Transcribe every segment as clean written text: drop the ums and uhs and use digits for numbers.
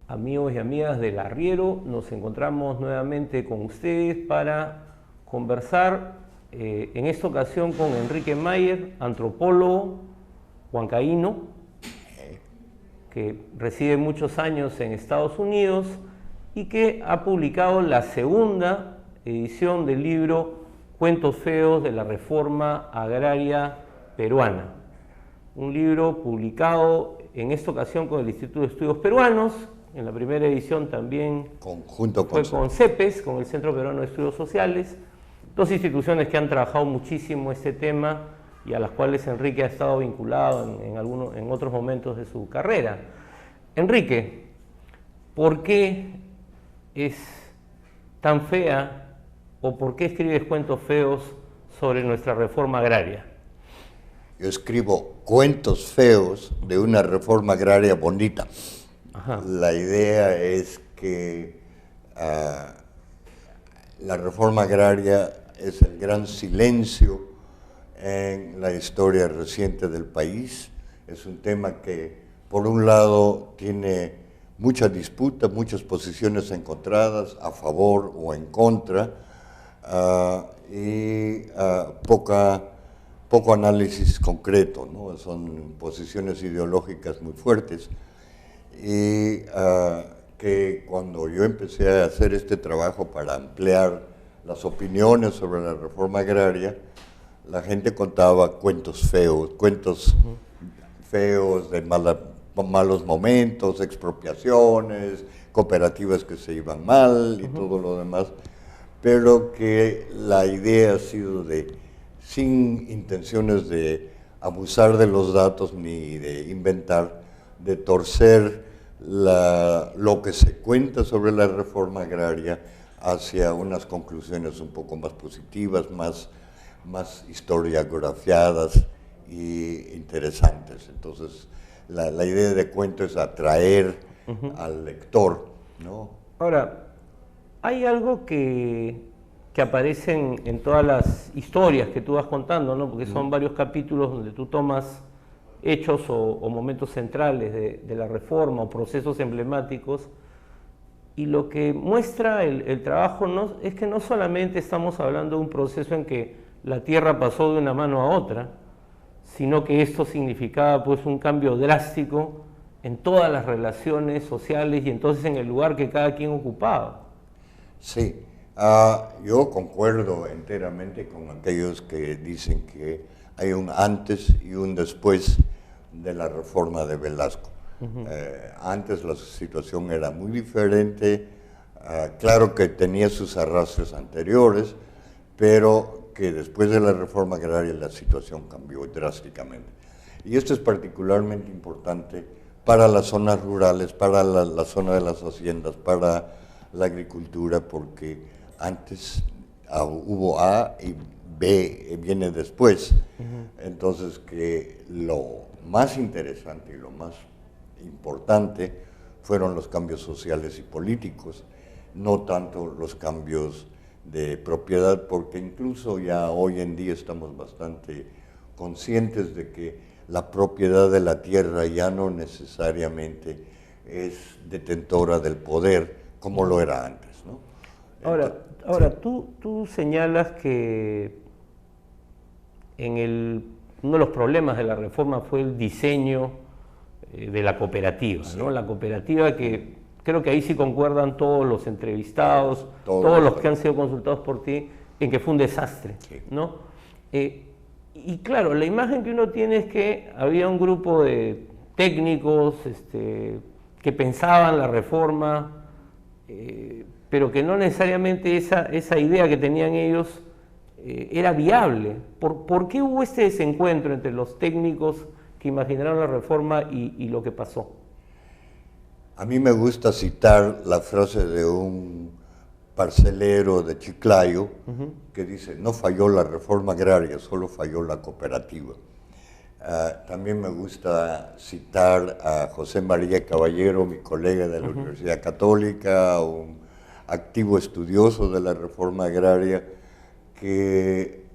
Amigos y amigas del Arriero, nos encontramos nuevamente con ustedes para conversar en esta ocasión con Enrique Mayer, antropólogo huancaíno, que reside muchos años en Estados Unidos y que ha publicado la segunda edición del libro Cuentos feos de la Reforma Agraria Peruana. Un libro publicado en esta ocasión con el Instituto de Estudios Peruanos. En la primera edición también fue con CEPES, con el Centro Peruano de Estudios Sociales, dos instituciones que han trabajado muchísimo este tema y a las cuales Enrique ha estado vinculado en otros momentos de su carrera. Enrique, ¿por qué es tan fea o por qué escribes cuentos feos sobre nuestra reforma agraria? Yo escribo cuentos feos de una reforma agraria bonita. Ajá. La idea es que la reforma agraria es el gran silencio en la historia reciente del país. Es un tema que, por un lado, tiene mucha disputa, muchas posiciones encontradas, a favor o en contra, y poco análisis concreto, ¿no? Son posiciones ideológicas muy fuertes. Y que cuando yo empecé a hacer este trabajo para ampliar las opiniones sobre la reforma agraria, la gente contaba cuentos feos de malos momentos, expropiaciones, cooperativas que se iban mal y todo lo demás, pero que la idea ha sido sin intenciones de abusar de los datos ni de inventar, de torcer lo que se cuenta sobre la reforma agraria hacia unas conclusiones un poco más positivas, más historiografiadas y interesantes. Entonces, la idea de cuento es atraer al lector, ¿no? Ahora, hay algo que aparece en todas las historias que tú vas contando, ¿no? Porque son varios capítulos donde tú tomas hechos o momentos centrales de la reforma o procesos emblemáticos, y lo que muestra el trabajo es que no solamente estamos hablando de un proceso en que la tierra pasó de una mano a otra, sino que esto significaba pues un cambio drástico en todas las relaciones sociales y entonces en el lugar que cada quien ocupaba. Sí, yo concuerdo enteramente con aquellos que dicen que hay un antes y un después de la reforma de Velasco. Antes la situación era muy diferente, claro que tenía sus arrastres anteriores, pero que después de la reforma agraria la situación cambió drásticamente. Y esto es particularmente importante para las zonas rurales, para la zona de las haciendas, para la agricultura, porque antes hubo A y B viene después. Entonces, que lo más interesante y lo más importante fueron los cambios sociales y políticos, no tanto los cambios de propiedad, porque incluso ya hoy en día estamos bastante conscientes de que la propiedad de la tierra ya no necesariamente es detentora del poder como lo era antes, ¿no? Ahora sí. Tú señalas que uno de los problemas de la reforma fue el diseño de la cooperativa, sí, ¿no? La cooperativa que creo que ahí sí concuerdan todos los entrevistados, todos los que han sido consultados por ti, en que fue un desastre, sí, ¿no? Y claro, la imagen que uno tiene es que había un grupo de técnicos que pensaban la reforma, pero que no necesariamente esa idea que tenían ellos era viable. ¿Por qué hubo este desencuentro entre los técnicos que imaginaron la reforma y lo que pasó? A mí me gusta citar la frase de un parcelero de Chiclayo que dice: no falló la reforma agraria, solo falló la cooperativa. También me gusta citar a José María Caballero, mi colega de la Universidad Católica, un activo estudioso de la reforma agraria, que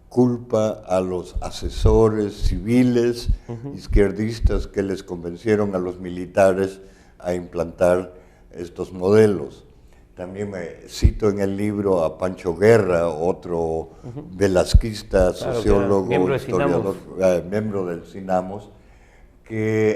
culpa a los asesores civiles izquierdistas que les convencieron a los militares a implantar estos modelos. También me cito en el libro a Pancho Guerra, otro velasquista, sociólogo, miembro historiador, miembro del CINAMOS,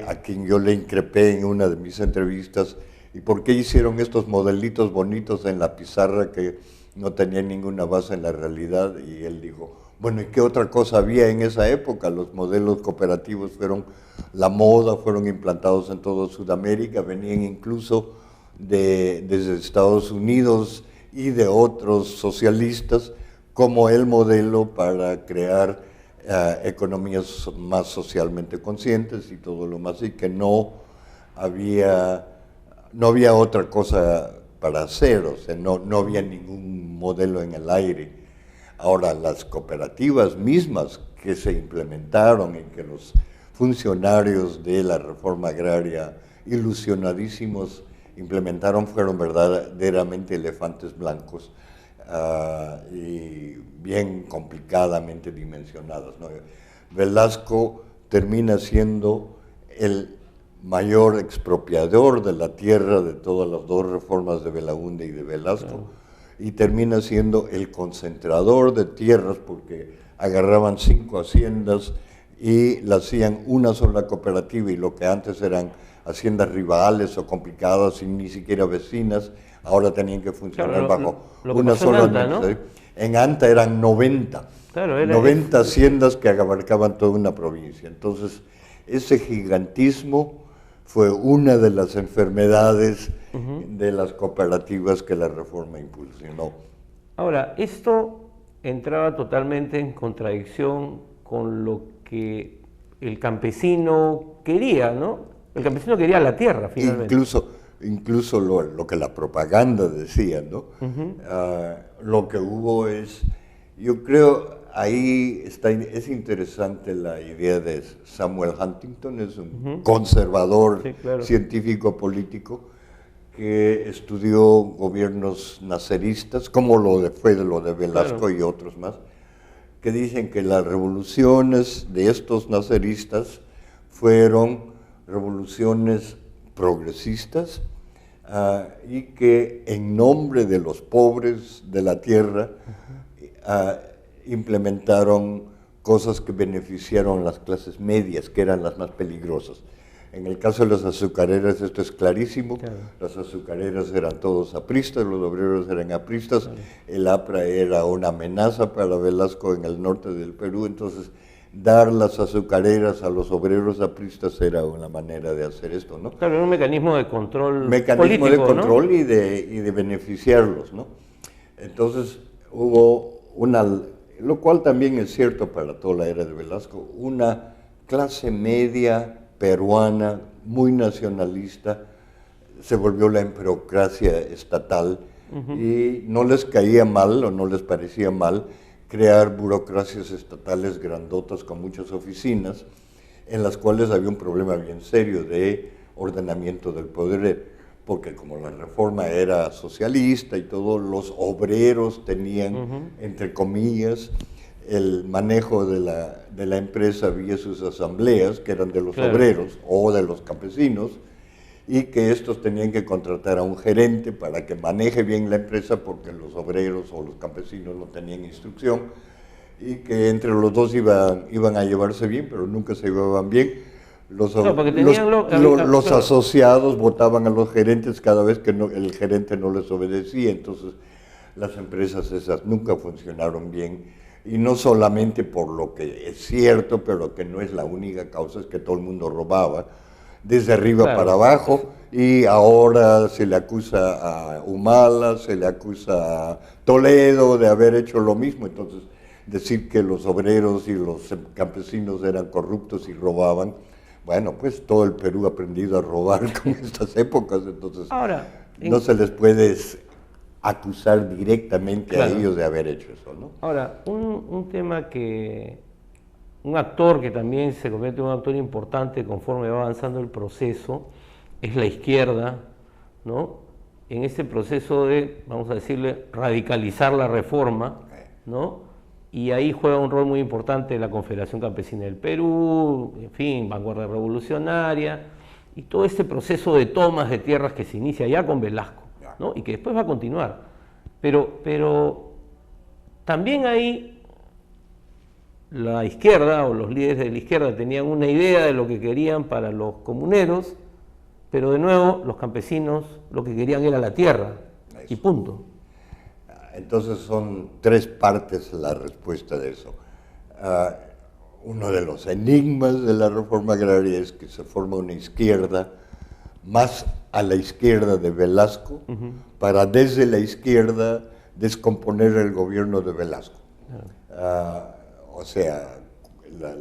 a quien yo le increpé en una de mis entrevistas, ¿y por qué hicieron estos modelitos bonitos en la pizarra que no tenían ninguna base en la realidad? Y él dijo, bueno, ¿y qué otra cosa había en esa época? Los modelos cooperativos fueron la moda, fueron implantados en toda Sudamérica, venían incluso desde Estados Unidos y de otros socialistas como el modelo para crear economías más socialmente conscientes y todo lo más, y que no había otra cosa para hacer, o sea, no había ningún modelo en el aire. Ahora, las cooperativas mismas que se implementaron y que los funcionarios de la reforma agraria ilusionadísimos implementaron fueron verdaderamente elefantes blancos y bien complicadamente dimensionadas, ¿no? Velasco termina siendo el mayor expropiador de la tierra de todas las dos reformas de Belaúnde y de Velasco, y termina siendo el concentrador de tierras porque agarraban 5 haciendas y la hacían una sola cooperativa, y lo que antes eran haciendas rivales o complicadas y ni siquiera vecinas, ahora tenían que funcionar bajo una sola administración. En Anta eran 90, 90 haciendas que abarcaban toda una provincia. Entonces, ese gigantismo fue una de las enfermedades de las cooperativas que la reforma impulsionó. Ahora, esto entraba totalmente en contradicción con lo que el campesino quería, ¿no? El campesino quería la tierra, finalmente. Incluso lo que la propaganda decía, ¿no? Lo que hubo es, yo creo, ahí es interesante la idea de Samuel Huntington, es un conservador científico político que estudió gobiernos nazaristas, como fue lo de Velasco y otros más, que dicen que las revoluciones de estos nazaristas fueron revoluciones progresistas y que en nombre de los pobres de la tierra implementaron cosas que beneficiaron a las clases medias, que eran las más peligrosas. En el caso de las azucareras esto es clarísimo, las azucareras eran todos apristas, los obreros eran apristas, el APRA era una amenaza para Velasco en el norte del Perú, entonces dar las azucareras a los obreros apristas era una manera de hacer esto, ¿no? Claro, era un mecanismo de control mecanismo político, de control, ¿no? y de beneficiarlos, ¿no? Entonces hubo lo cual también es cierto para toda la era de Velasco, una clase media peruana muy nacionalista, se volvió la emperocracia estatal y no les caía mal o no les parecía mal crear burocracias estatales grandotas con muchas oficinas, en las cuales había un problema bien serio de ordenamiento del poder, porque como la reforma era socialista y todos los obreros tenían, entre comillas, el manejo de la empresa vía sus asambleas, que eran de los obreros o de los campesinos, y que estos tenían que contratar a un gerente para que maneje bien la empresa porque los obreros o los campesinos no tenían instrucción, y que entre los dos iban a llevarse bien, pero nunca se llevaban bien. Los asociados votaban a los gerentes cada vez que el gerente no les obedecía, entonces las empresas esas nunca funcionaron bien. Y no solamente por lo que es cierto, pero que no es la única causa, es que todo el mundo robaba desde arriba para abajo, y ahora se le acusa a Humala, se le acusa a Toledo de haber hecho lo mismo. Entonces, decir que los obreros y los campesinos eran corruptos y robaban, bueno, pues todo el Perú ha aprendido a robar con estas épocas, entonces no se les puede acusar directamente a ellos de haber hecho eso, ¿no? Ahora, un tema que un actor que también se convierte en un actor importante conforme va avanzando el proceso es la izquierda, ¿no? En ese proceso de, vamos a decirle, radicalizar la reforma, ¿no? Y ahí juega un rol muy importante la Confederación Campesina del Perú, en fin, Vanguardia Revolucionaria, y todo este proceso de tomas de tierras que se inicia ya con Velasco, ¿no? Y que después va a continuar. Pero también ahí la izquierda o los líderes de la izquierda tenían una idea de lo que querían para los comuneros, pero de nuevo los campesinos lo que querían era la tierra, y punto. Entonces son tres partes la respuesta de eso. Uno de los enigmas de la reforma agraria es que se forma una izquierda más a la izquierda de Velasco para desde la izquierda descomponer el gobierno de Velasco. O sea,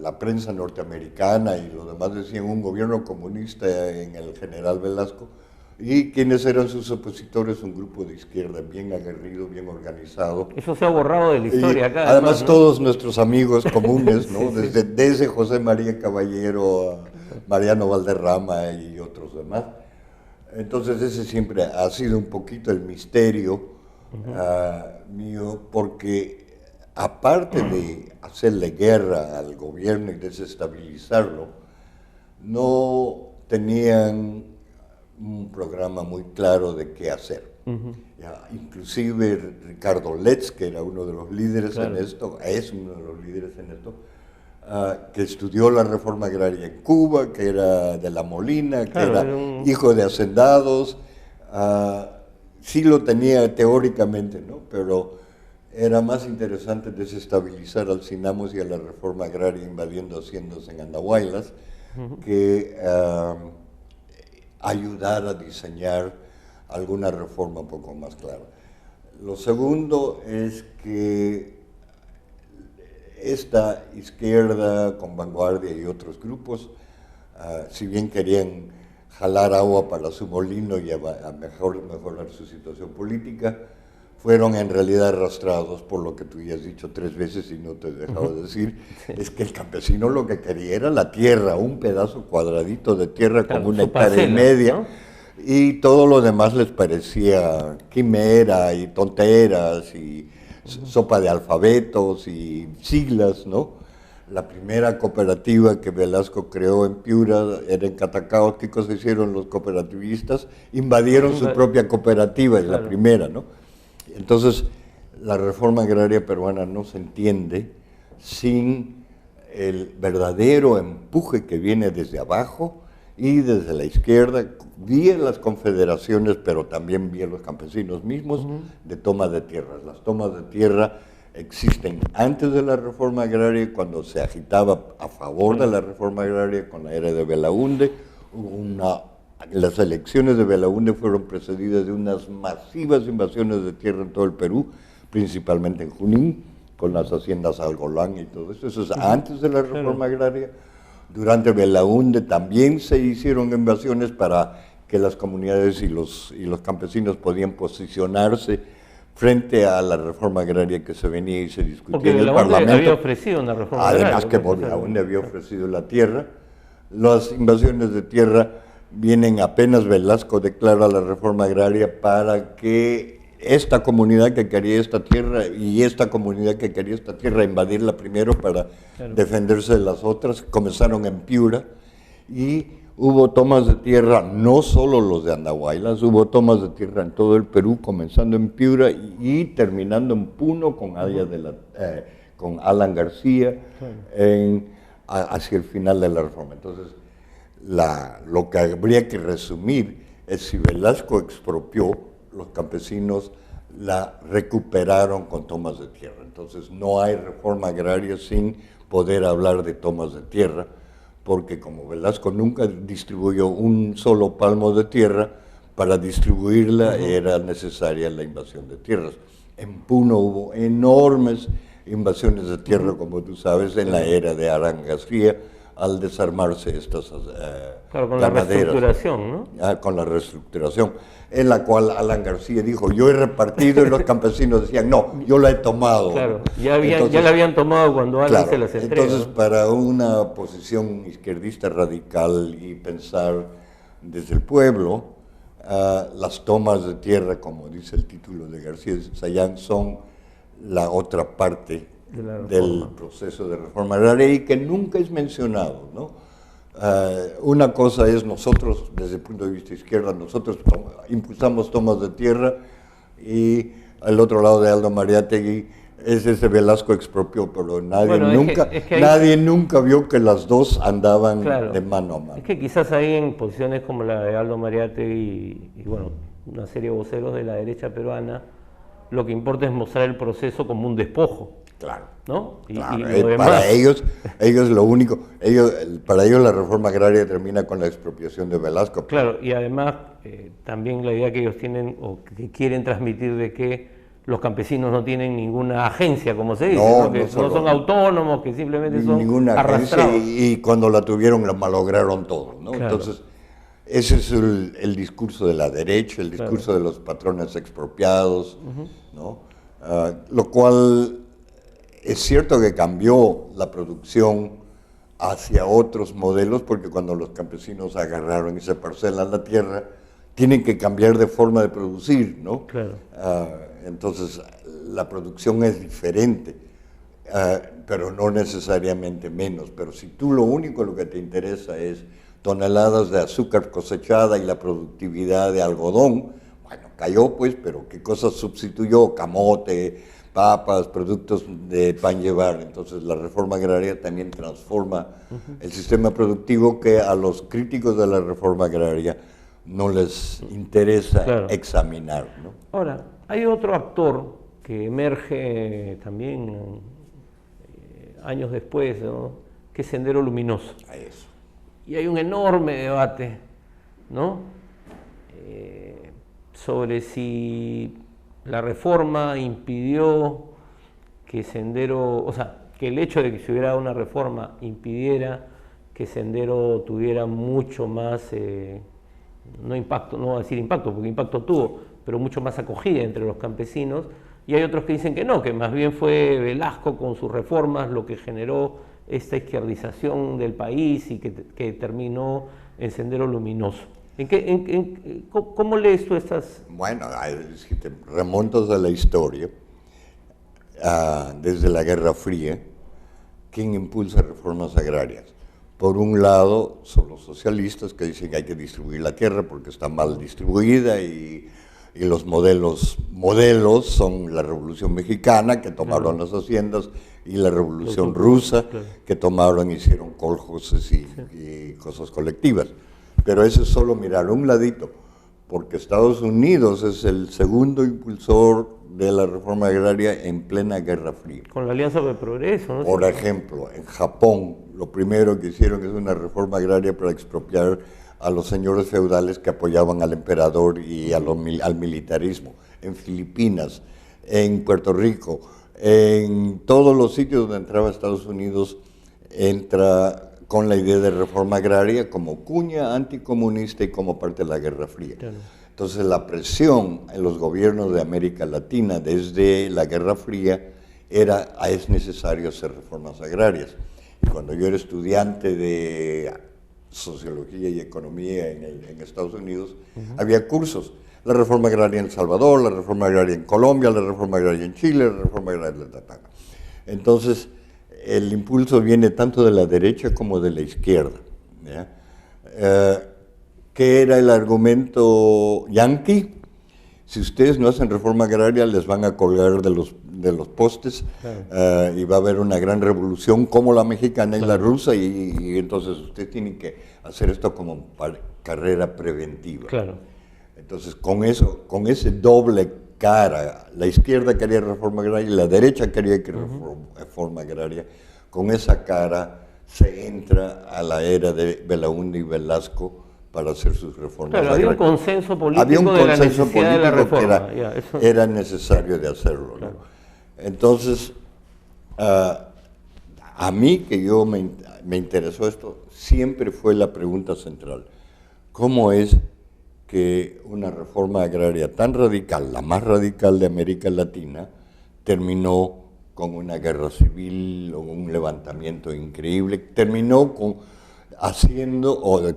la prensa norteamericana y los demás decían un gobierno comunista en el general Velasco, y quienes eran sus opositores, un grupo de izquierda bien aguerrido, bien organizado. Eso se ha borrado de la historia acá. Además, ¿no? Todos nuestros amigos comunes, ¿no? Desde José María Caballero a Mariano Valderrama y otros demás. Entonces ese siempre ha sido un poquito el misterio mío, porque aparte de hacerle guerra al gobierno y desestabilizarlo, no tenían un programa muy claro de qué hacer. Inclusive Ricardo Letts, que era uno de los líderes en esto, es uno de los líderes en esto, que estudió la reforma agraria en Cuba, que era de La Molina, que era hijo de hacendados, sí lo tenía teóricamente, ¿no? Pero era más interesante desestabilizar al Sinamos y a la reforma agraria invadiendo haciendas en Andahuaylas que ayudar a diseñar alguna reforma un poco más clara. Lo segundo es que esta izquierda con Vanguardia y otros grupos, si bien querían jalar agua para su molino y a mejorar su situación política, fueron en realidad arrastrados por lo que tú ya has dicho 3 veces y no te he dejado decir, es que el campesino lo que quería era la tierra, un pedazo cuadradito de tierra como 1,5 hectáreas, ¿no? Y todo lo demás les parecía quimera y tonteras y sopa de alfabetos y siglas, ¿no? La primera cooperativa que Velasco creó en Piura era en Catacaos. ¿Qué cosa hicieron los cooperativistas? Invadieron su propia cooperativa, es la primera, ¿no? Entonces, la reforma agraria peruana no se entiende sin el verdadero empuje que viene desde abajo y desde la izquierda, vía las confederaciones, pero también vía los campesinos mismos, de toma de tierras. Las tomas de tierra existen antes de la reforma agraria, cuando se agitaba a favor de la reforma agraria con la era de Belaúnde. Las elecciones de Belaúnde fueron precedidas de unas masivas invasiones de tierra en todo el Perú, principalmente en Junín, con las haciendas Algolán y todo eso. Eso es antes de la reforma agraria. Durante Belaúnde también se hicieron invasiones para que las comunidades y los campesinos podían posicionarse frente a la reforma agraria que se venía y se discutía en el Parlamento. Porque había ofrecido una reforma agraria. Además que Belaúnde había ofrecido la tierra. Las invasiones de tierra vienen apenas Velasco declara la reforma agraria para que esta comunidad que quería esta tierra y esta comunidad que quería esta tierra invadirla primero para defenderse de las otras, comenzaron en Piura y hubo tomas de tierra, no solo los de Andahuaylas, hubo tomas de tierra en todo el Perú, comenzando en Piura y terminando en Puno con con Alan García hacia el final de la reforma. Entonces, lo que habría que resumir es si Velasco expropió, los campesinos la recuperaron con tomas de tierra. Entonces no hay reforma agraria sin poder hablar de tomas de tierra, porque como Velasco nunca distribuyó un solo palmo de tierra, para distribuirla era necesaria la invasión de tierras. En Puno hubo enormes invasiones de tierra, como tú sabes, en la era de Alan García, al desarmarse estas Claro, con la ganaderas. reestructuración, ¿no? Con la reestructuración, en la cual Alan García dijo, yo he repartido, y los campesinos decían, no, yo la he tomado. Claro, ya la habían tomado cuando Alan claro, se las entrega. entonces, ¿no? para una posición izquierdista radical y pensar desde el pueblo, las tomas de tierra, como dice el título de García Sayán, son la otra parte del proceso de reforma agraria y que nunca es mencionado, ¿no? Una cosa es nosotros, desde el punto de vista izquierda, nosotros impulsamos tomas de tierra, y al otro lado de Aldo Mariátegui es ese Velasco expropió, pero nadie nunca vio que las dos andaban de mano a mano. Es que quizás ahí en posiciones como la de Aldo Mariátegui y bueno, una serie de voceros de la derecha peruana, lo que importa es mostrar el proceso como un despojo. Claro. ¿No? Claro, y para ellos lo único, para ellos la reforma agraria termina con la expropiación de Velasco. Claro, y además también la idea que ellos tienen o que quieren transmitir de que los campesinos no tienen ninguna agencia, como se dice, ¿no? Que no son autónomos, que simplemente son ninguna arrastrados. Agencia, y cuando la tuvieron la malograron todo, ¿no? Claro. Entonces, ese es el discurso de la derecha, el discurso de los patrones expropiados, ¿no? Lo cual es cierto que cambió la producción hacia otros modelos, porque cuando los campesinos agarraron y se parcelan la tierra, tienen que cambiar de forma de producir, ¿no? Claro. Entonces, la producción es diferente, pero no necesariamente menos. Pero si tú lo que te interesa es toneladas de azúcar cosechada y la productividad de algodón, bueno, cayó pues, pero ¿qué cosas sustituyó? Camote, papas, productos de pan llevar. Entonces la reforma agraria también transforma el sistema productivo, que a los críticos de la reforma agraria no les interesa examinar, ¿no? Ahora, hay otro actor que emerge también años después, ¿no? Que es Sendero Luminoso. Eso. Y hay un enorme debate, ¿no? Sobre si la reforma impidió que Sendero, o sea, que el hecho de que se hubiera una reforma impidiera que Sendero tuviera mucho más, no impacto, no voy a decir impacto, porque impacto tuvo, pero mucho más acogida entre los campesinos. Y hay otros que dicen que no, que más bien fue Velasco con sus reformas lo que generó esta izquierdización del país y que terminó en Sendero Luminoso. ¿Cómo lees tú estas? Bueno, si te remontas a la historia, desde la Guerra Fría, ¿quién impulsa reformas agrarias? Por un lado, son los socialistas que dicen que hay que distribuir la tierra porque está mal distribuida, y los modelos son la Revolución Mexicana, que tomaron las haciendas, y la Revolución Rusa, que tomaron, hicieron kolkhozes y cosas colectivas. Pero eso es solo mirar un ladito, porque Estados Unidos es el segundo impulsor de la reforma agraria en plena Guerra Fría. Con la Alianza de Progreso, ¿no? Por ejemplo, en Japón, lo primero que hicieron es una reforma agraria para expropiar a los señores feudales que apoyaban al emperador y al militarismo. En Filipinas, en Puerto Rico, en todos los sitios donde entraba Estados Unidos, entra con la idea de reforma agraria como cuña anticomunista y como parte de la Guerra Fría. Claro. Entonces la presión en los gobiernos de América Latina desde la Guerra Fría es necesario hacer reformas agrarias. Y cuando yo era estudiante de sociología y economía en Estados Unidos, había cursos. La reforma agraria en El Salvador, la reforma agraria en Colombia, la reforma agraria en Chile, la reforma agraria en Tatán. Entonces, el impulso viene tanto de la derecha como de la izquierda. ¿Qué era el argumento yanqui? Si ustedes no hacen reforma agraria, les van a colgar de los postes, y va a haber una gran revolución como la mexicana y la rusa, y entonces ustedes tienen que hacer esto como carrera preventiva. Claro. Entonces, con ese doble cara, la izquierda quería reforma agraria y la derecha quería que reforma agraria, con esa cara se entra a la era de Belaúnde y Velasco para hacer sus reformas agrarias. Había un consenso político de la necesidad de la reforma. Era necesario de hacerlo, ¿no? Entonces, a mí, que yo me me interesó esto, siempre fue la pregunta central. ¿Cómo es que una reforma agraria tan radical, la más radical de América Latina, terminó con una guerra civil o un levantamiento increíble, terminó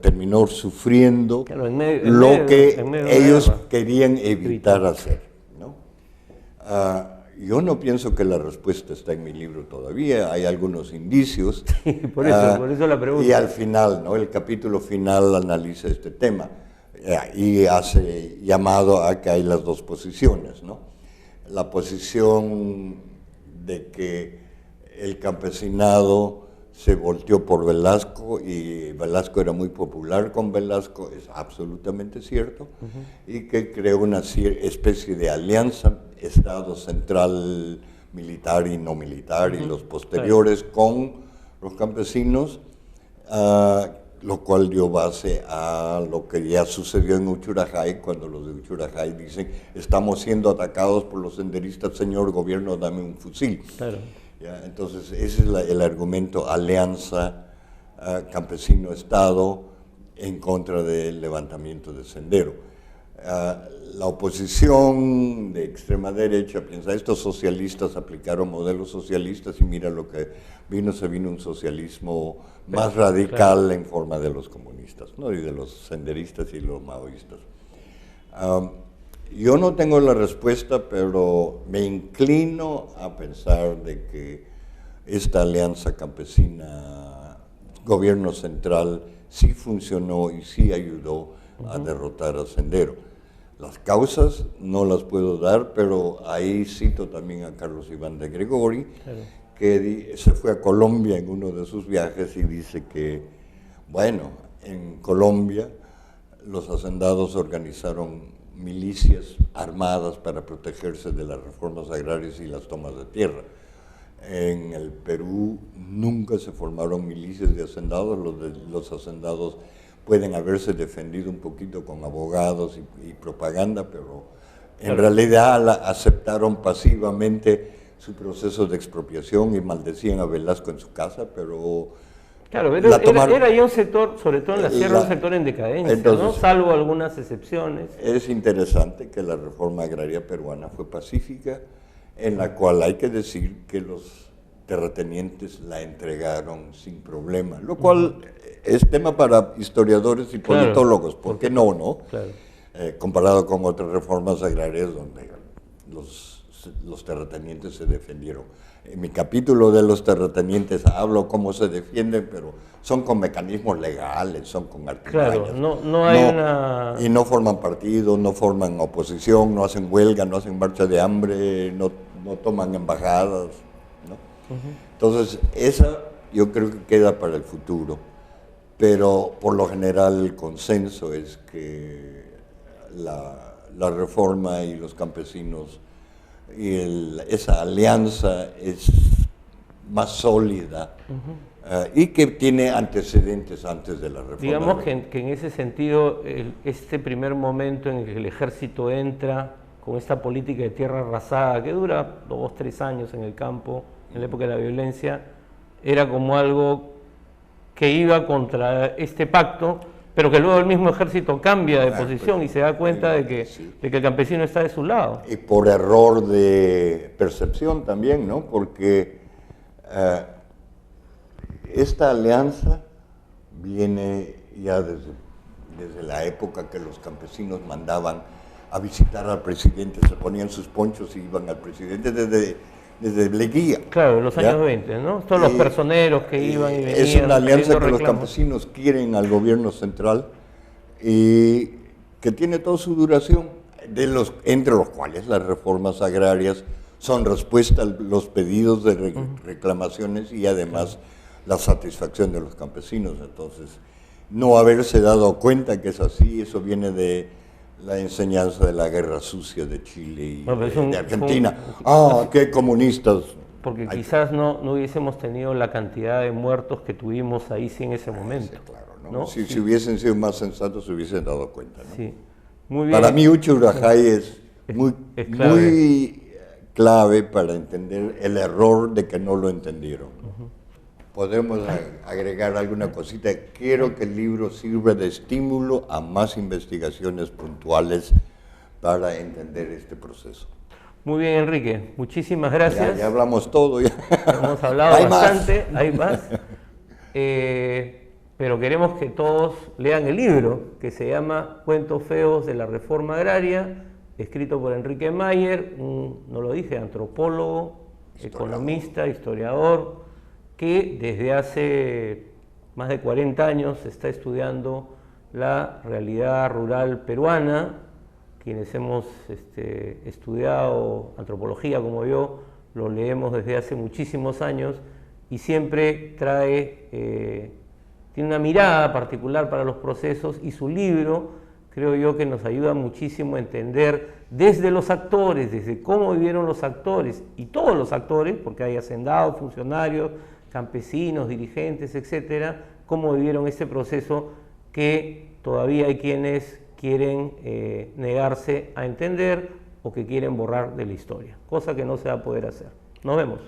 terminó sufriendo claro, lo que ellos guerra. querían evitar hacer, ¿no? Yo no pienso que la respuesta está en mi libro todavía, hay algunos indicios. por eso la pregunta. Y al final, ¿no? El capítulo final analiza este tema y hace llamado a que hay las dos posiciones, ¿no? La posición de que el campesinado se volteó por Velasco y Velasco era muy popular con Velasco, es absolutamente cierto, y que creó una especie de alianza, Estado central militar y no militar, y los posteriores con los campesinos, lo cual dio base a lo que ya sucedió en Uchurajay, cuando los de Uchurajay dicen, estamos siendo atacados por los senderistas, señor gobierno, dame un fusil. Claro. ¿Ya? Entonces, ese es el argumento, alianza campesino-Estado en contra del levantamiento de Sendero. La oposición de extrema derecha piensa, estos socialistas aplicaron modelos socialistas y mira lo que se vino un socialismo más radical en forma de los comunistas, ¿no? Y de los senderistas y los maoístas. Yo no tengo la respuesta, pero me inclino a pensar de que esta alianza campesina, gobierno central, sí funcionó y sí ayudó a derrotar a Sendero. Las causas no las puedo dar, pero ahí cito también a Carlos Iván de Gregori, que se fue a Colombia en uno de sus viajes y dice que, bueno, en Colombia los hacendados organizaron milicias armadas para protegerse de las reformas agrarias y las tomas de tierra. En el Perú nunca se formaron milicias de hacendados, los hacendados pueden haberse defendido un poquito con abogados y propaganda, pero en realidad aceptaron pasivamente su proceso de expropiación y maldecían a Velasco en su casa, pero... Claro, era ya un sector, sobre todo en la sierra, un sector en decadencia, entonces, ¿no? Salvo algunas excepciones. Es interesante que la reforma agraria peruana fue pacífica, en la cual hay que decir que los terratenientes la entregaron sin problema, lo cual es tema para historiadores y politólogos, ¿por qué no, no? Claro. Comparado con otras reformas agrarias donde los terratenientes se defendieron. En mi capítulo de los terratenientes hablo cómo se defienden, pero son con mecanismos legales, son con artimañas. Claro, no hay una... Y no forman partido, no forman oposición, no hacen huelga, no hacen marcha de hambre, no toman embajadas, ¿no? Entonces, esa yo creo que queda para el futuro, pero por lo general el consenso es que la reforma y los campesinos y esa alianza es más sólida y que tiene antecedentes antes de la reforma. Digamos que en ese sentido, este primer momento en el que el ejército entra con esta política de tierra arrasada, que dura 2 o 3 años en el campo, en la época de la violencia, era como algo que iba contra este pacto, pero que luego el mismo ejército cambia de posición y se da cuenta de que el campesino está de su lado. Y por error de percepción también, ¿no? Porque esta alianza viene ya desde la época que los campesinos mandaban a visitar al presidente, se ponían sus ponchos y iban al presidente desde Leguía. Claro, en los años 20, ¿no? Todos los personeros que iban y venían. Es una alianza que los campesinos quieren al gobierno central y que tiene toda su duración, entre los cuales las reformas agrarias son respuesta a los pedidos de reclamaciones y además la satisfacción de los campesinos. Entonces, no haberse dado cuenta que es así, eso viene de la enseñanza de la guerra sucia de Chile y de Argentina. ¡Qué comunistas! Porque quizás no hubiésemos tenido la cantidad de muertos que tuvimos ahí sí en ese momento. Sí, claro, ¿no? Si hubiesen sido más sensatos, se hubiesen dado cuenta, ¿no? Sí. Muy bien. Para mí, Uchurajay es muy clave para entender el error de que no lo entendieron. podemos agregar alguna cosita. Quiero que el libro sirva de estímulo a más investigaciones puntuales para entender este proceso. Muy bien, Enrique, muchísimas gracias. Ya hablamos todo. Ya. Hemos hablado bastante, hay más. Pero queremos que todos lean el libro, que se llama Cuentos feos de la reforma agraria, escrito por Enrique Mayer, no lo dije, antropólogo, economista, historiador, que desde hace más de 40 años está estudiando la realidad rural peruana. Quienes hemos estudiado antropología como yo, lo leemos desde hace muchísimos años y siempre tiene una mirada particular para los procesos, y su libro creo yo que nos ayuda muchísimo a entender desde los actores, desde cómo vivieron los actores y todos los actores, porque hay hacendados, funcionarios, campesinos, dirigentes, etcétera, cómo vivieron este proceso que todavía hay quienes quieren negarse a entender o que quieren borrar de la historia, cosa que no se va a poder hacer. Nos vemos.